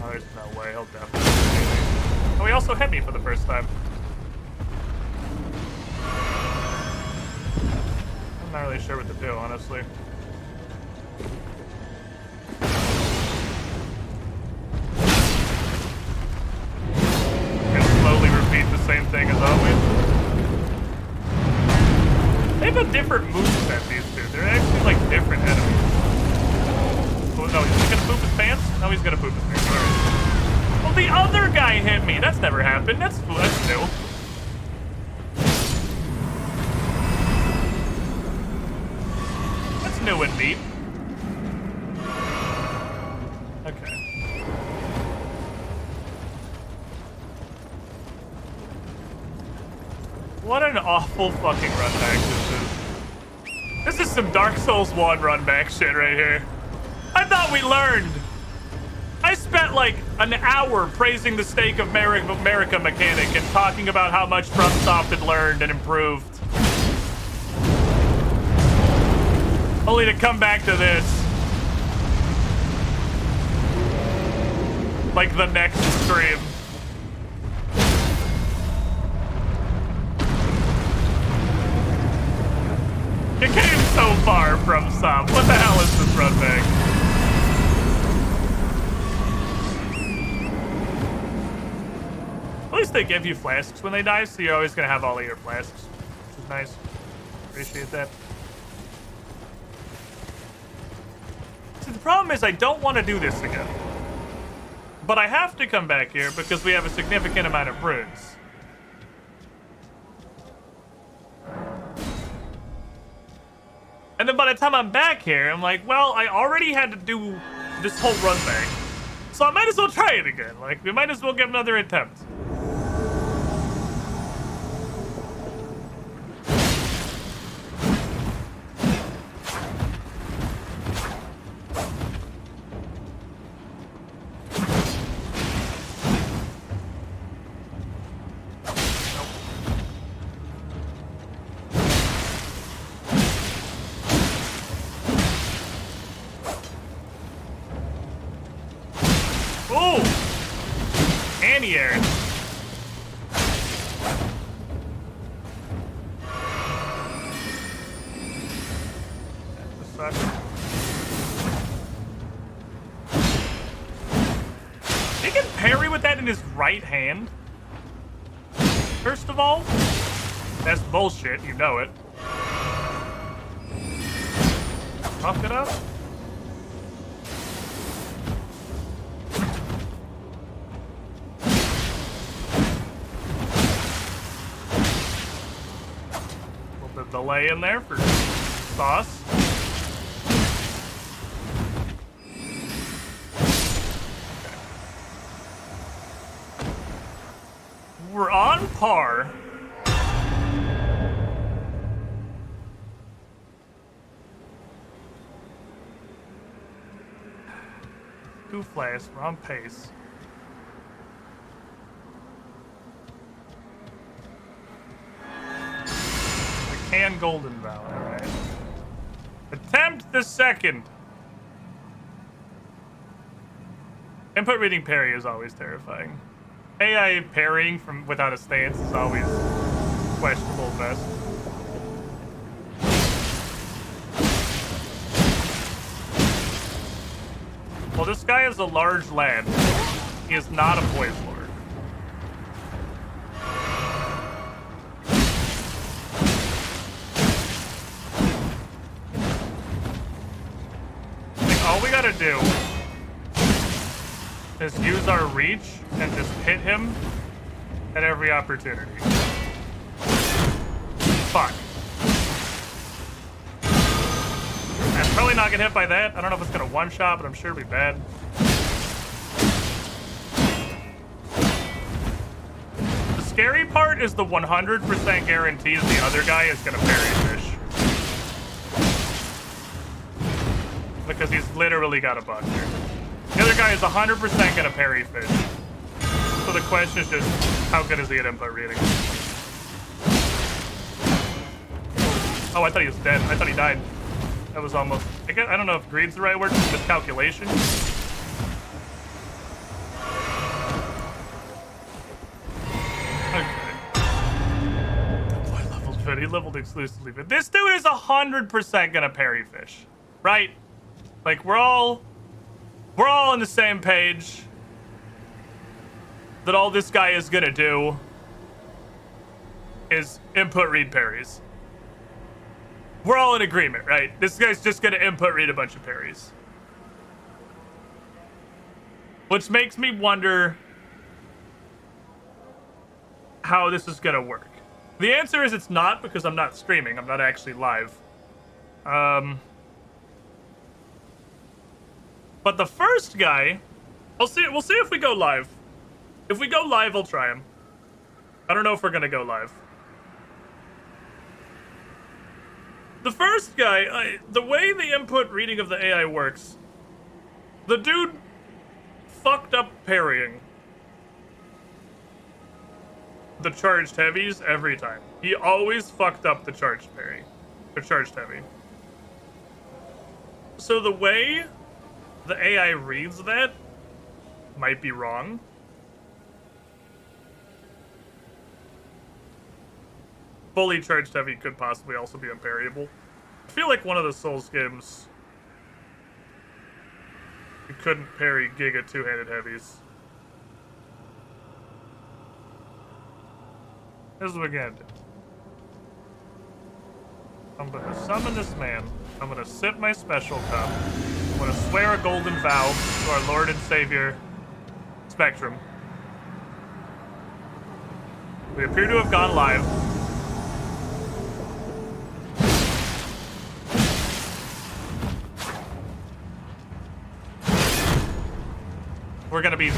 S1: Oh, there's no way, he'll definitely hit me. Oh, he also hit me for the first time. I'm not really sure what to do, honestly. Slowly repeat the same thing as always. They have a different moveset, these two. They're actually like different enemies. Oh no, is he gonna poop his pants? No, he's gonna poop his pants. Alright. Well, the other guy hit me. That's never happened. That's new. That's new and neat. Okay. What an awful fucking run back this is. This is some Dark Souls 1 run back shit right here. I thought we learned. I spent like an hour praising the Stake of America mechanic and talking about how much FromSoft had learned and improved. Only to come back to this. Like the next stream. You came so far from some. What the hell is this run back? At least they give you flasks when they die, so you're always gonna have all of your flasks, which is nice. Appreciate that. See, the problem is I don't want to do this again. But I have to come back here because we have a significant amount of runes. And then by the time I'm back here, I'm like, well, I already had to do this whole run back. So I might as well try it again. Like, we might as well give another attempt. can parry with that in his right hand? First of all, that's bullshit. You know it. Fuck it up. A little bit of delay in there for sauce. We're on par. Too fast, we're on pace. I can Golden Vow, alright. Attempt the second. Input reading parry is always terrifying. AI parrying from without a stance is always questionable at best. Well, this guy is a large lad. He is not a poise lord. Like, all we gotta do is use our reach and just hit him at every opportunity. Fuck. I'm probably not gonna hit by that. I don't know if it's gonna one-shot, but I'm sure it'll be bad. The scary part is the 100% guarantees the other guy is gonna parry fish. Because he's literally got a buster. The other guy is 100% gonna parry fish. So the question is just, how good is he at input reading? Oh, I thought he was dead. I thought he died. That was almost... I don't know if greed's the right word, just miscalculation. Okay. Boy, leveled fit. He leveled exclusively fit. This dude is 100% gonna parry fish. Right? Like, we're all on the same page that all this guy is gonna do is input read parries. We're all in agreement, right? This guy's just gonna input read a bunch of parries. Which makes me wonder how this is gonna work. The answer is it's not, because I'm not streaming. I'm not actually live. But the first guy, we'll see if we go live. If we go live, I'll try him. I don't know if we're gonna go live. The first guy, the way the input reading of the AI works, the dude fucked up parrying the charged heavies every time. He always fucked up the charged parry, the charged heavy. So the way the AI reads that might be wrong. Fully charged heavy could possibly also be unparryable. I feel like one of the Souls games, you couldn't parry Giga two-handed heavies. Here's what we're gonna do. I'm gonna summon this man. I'm gonna sip my special cup. I'm gonna swear a golden vow to our Lord and Savior, Spectrum. We appear to have gone live. We're gonna be...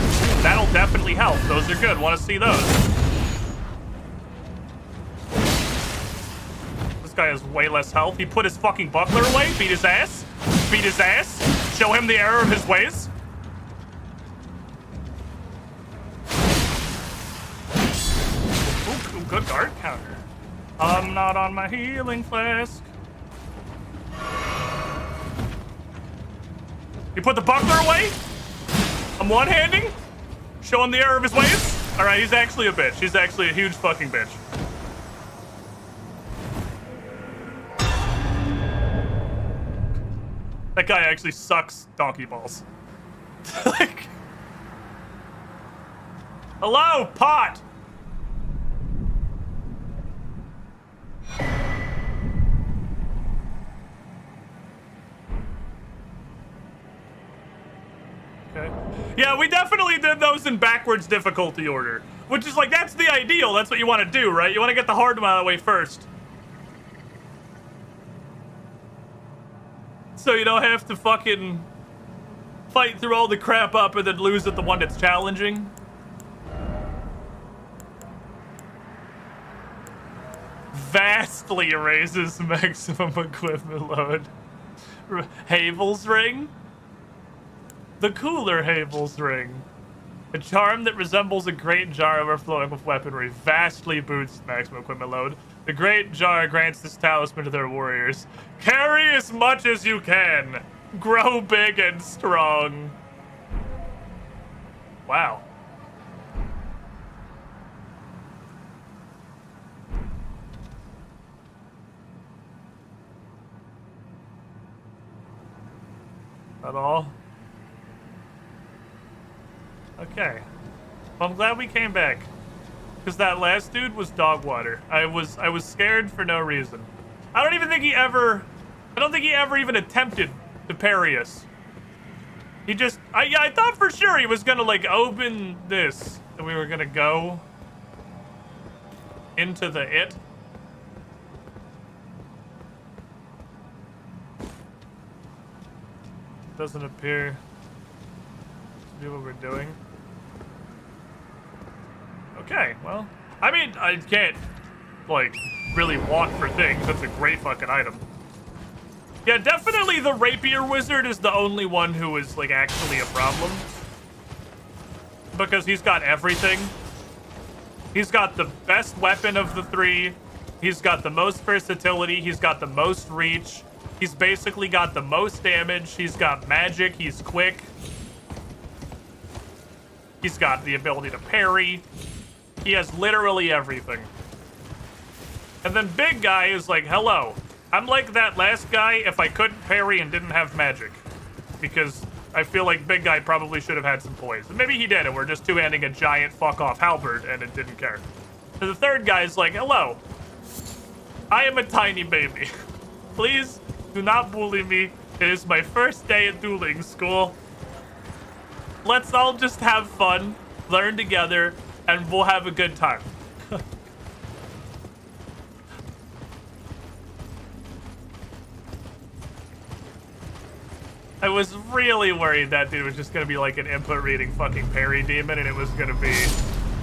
S1: That'll definitely help. Those are good. Want to see those. This guy has way less health. He put his fucking buckler away. Beat his ass. Beat his ass. Show him the error of his ways. Ooh, good guard counter. I'm not on my healing flask. You put the buckler away? I'm one-handing? Show him the error of his ways? Alright, he's actually a bitch. He's actually a huge fucking bitch. That guy actually sucks donkey balls. Like... Hello, pot! Okay. Yeah, we definitely did those in backwards difficulty order. Which is like, that's the ideal. That's what you want to do, right? You want to get the hard one out of the way first. So you don't have to fucking fight through all the crap up and then lose at the one that's challenging. Vastly raises maximum equipment load. Havel's Ring? The cooler Havel's Ring. A charm that resembles a great jar overflowing with weaponry vastly boosts maximum equipment load. The great jar grants this talisman to their warriors. Carry as much as you can. Grow big and strong. Wow. At all? Okay. Well, I'm glad we came back. Because that last dude was dog water. I was scared for no reason. I don't think he ever even attempted to parry us. He just, I thought for sure he was gonna like open this and we were gonna go into the it. Doesn't appear to be what we're doing. Okay, well, I mean, I can't, like, really want for things. That's a great fucking item. Yeah, definitely the Rapier Wizard is the only one who is, like, actually a problem. Because he's got everything. He's got the best weapon of the three. He's got the most versatility. He's got the most reach. He's basically got the most damage. He's got magic. He's quick. He's got the ability to parry. He has literally everything. And then Big Guy is like, hello. I'm like that last guy if I couldn't parry and didn't have magic. Because I feel like Big Guy probably should have had some poise. And maybe he did, and we're just two-handing a giant fuck-off halberd, and it didn't care. So the third guy is like, hello. I am a tiny baby. Please do not bully me. It is my first day at dueling school. Let's all just have fun, learn together, and we'll have a good time. I was really worried that dude was just gonna be like an input reading fucking parry demon and it was gonna be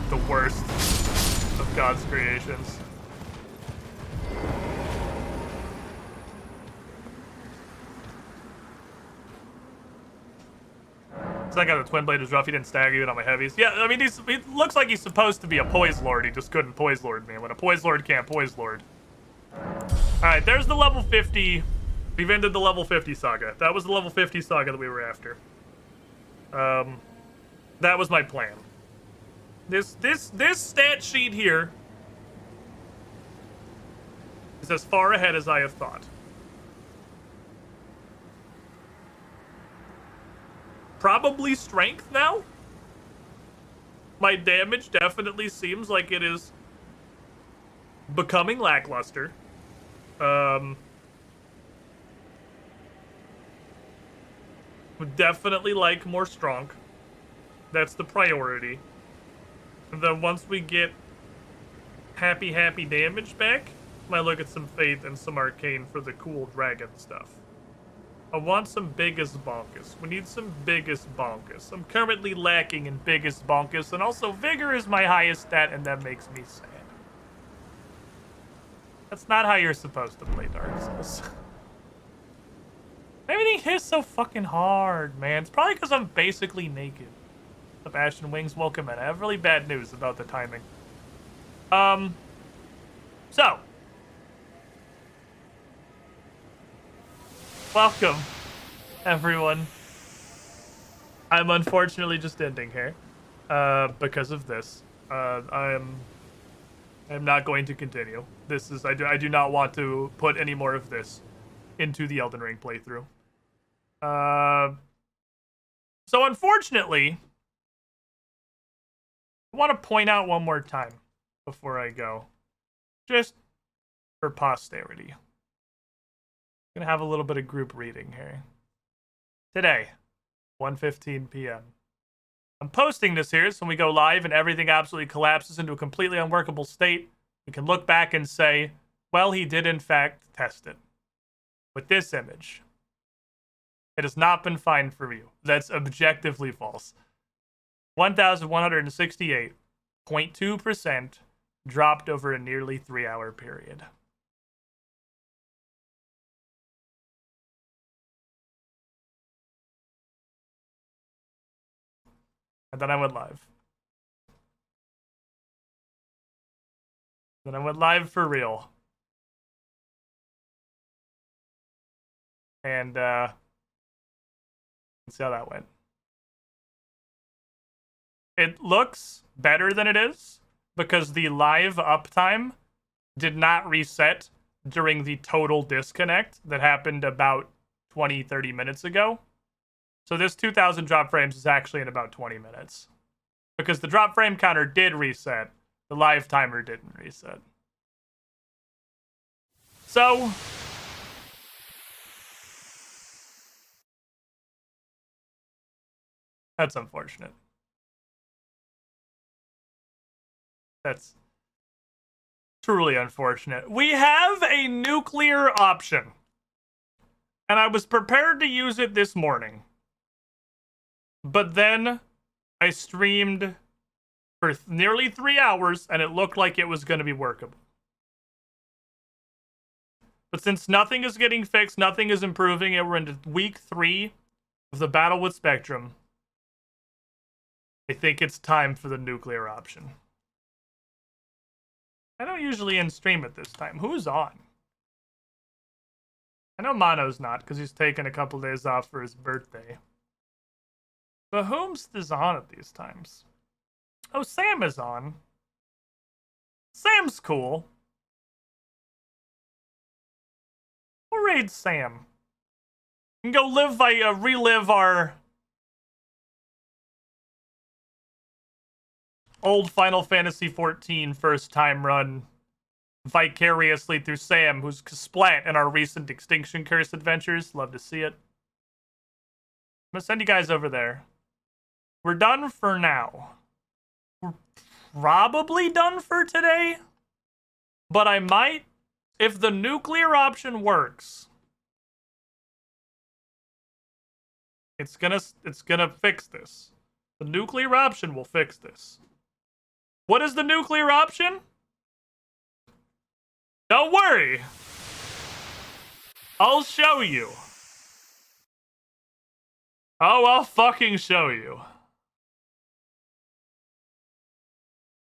S1: the worst of God's creations. Second guy, the twin blade is rough. He didn't stagger even on my heavies. Yeah, I mean, he looks like he's supposed to be a poise lord. He just couldn't poise lord me. When a poise lord can't poise lord. All right, there's the level 50. We've ended the level 50 saga. That was the level 50 saga that we were after. That was my plan. This stat sheet here is as far ahead as I have thought. Probably strength now. My damage definitely seems like it is becoming lackluster. Would definitely like more strong. That's the priority. And then once we get happy damage back, might look at some faith and some arcane for the cool dragon stuff. I want some biggest bonkus. We need some biggest bonkus. I'm currently lacking in biggest bonkus, and also vigor is my highest stat, and that makes me sad. That's not how you're supposed to play Dark Souls. Everything hits so fucking hard, man. It's probably because I'm basically naked. The Bastion Wings, welcome in. I have really bad news about the timing. So. Welcome, everyone. I'm unfortunately just ending here. Because of this. I'm not going to continue. This is, I do not want to put any more of this into the Elden Ring playthrough. So unfortunately, I want to point out one more time before I go, just for posterity. I'm gonna have a little bit of group reading here. Today, 1:15 p.m. I'm posting this here so when we go live and everything absolutely collapses into a completely unworkable state, we can look back and say, well, he did in fact test it. With this image, it has not been fine for you. That's objectively false. 1,168.2% dropped over a nearly 3-hour period. And then I went live. Then I went live for real. And let's see how that went. It looks better than it is because the live uptime did not reset during the total disconnect that happened about 20-30 minutes ago. So this 2,000 drop frames is actually in about 20 minutes. Because the drop frame counter did reset. The live timer didn't reset. So that's unfortunate. That's truly unfortunate. We have a nuclear option. And I was prepared to use it this morning. But then I streamed for nearly 3 hours and it looked like it was going to be workable. But since nothing is getting fixed, nothing is improving, and we're into week 3 of the battle with Spectrum, I think it's time for the nuclear option. I don't usually end stream at this time. Who's on? I know Mono's not because he's taking a couple days off for his birthday. But whom's is on at these times? Oh, Sam is on. Sam's cool. We'll raid Sam. And go relive our old Final Fantasy XIV first time run vicariously through Sam, who's splat in our recent Extinction Curse adventures. Love to see it. I'm gonna send you guys over there. We're done for now. We're probably done for today. But I might, if the nuclear option works, it's gonna fix this. The nuclear option will fix this. What is the nuclear option? Don't worry. I'll show you. Oh, I'll fucking show you.